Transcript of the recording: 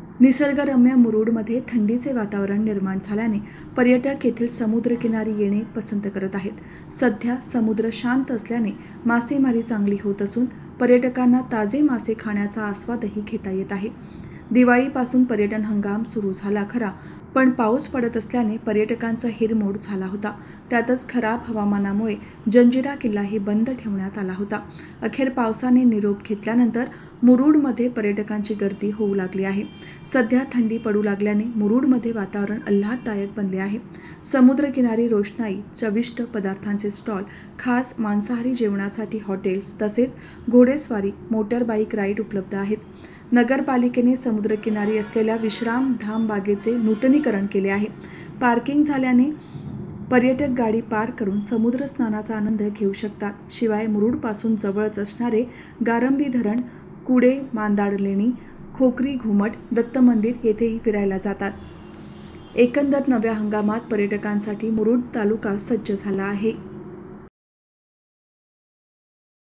निसर्गरम्य मुरुडमध्ये थंडीचे वातावरण निर्माण झाल्याने पर्यटक येथील समुद्रकिनारी येणे पसंत करत आहेत। सध्या समुद्र शांत असल्याने मासेमारी चांगली होत असून पर्यटकांना ताजे मासे खाण्याचा आस्वादही घेता येत आहे। दिवाळीपासून पर्यटन हंगाम सुरू झाला खरा, पण पाऊस पडत असल्याने पर्यटकांचा हिरमोड झाला होता। त्यातच खराब हवामानामुळे जंजिरा किल्लाही बंद ठेवण्यात आला होता। अखेर पावसाने निरोप घेतल्यानंतर मुरुडमध्ये पर्यटकांची गर्दी होऊ लागली आहे। सध्या थंडी पडू लागल्याने मुरुडमध्ये वातावरण आल्हाददायक बनले आहे। समुद्रकिनारी रोषणाई, चविष्ट पदार्थांचे स्टॉल, खास मांसाहारी जेवणासाठी हॉटेल्स तसेच घोडेस्वारी, मोटरबाईक राईड उपलब्ध आहेत। नगरपालिकेने समुद्रकिनारी असलेल्या विश्राम धाम बागेचे नूतनीकरण केले आहे। पार्किंग झाल्याने पर्यटक गाडी पार्क करून समुद्र स्नानाचा आनंद घेऊ शकतात। शिवाय मुरुडपासून जवळच असणारे गारंबी धरण, कुडे मांदाडलेणी, खोकरी घुमट, दत्त मंदिर येथेही फिरायला जातात। एकंदर नव्या हंगामात पर्यटकांसाठी मुरुड तालुका सज्ज झाला आहे।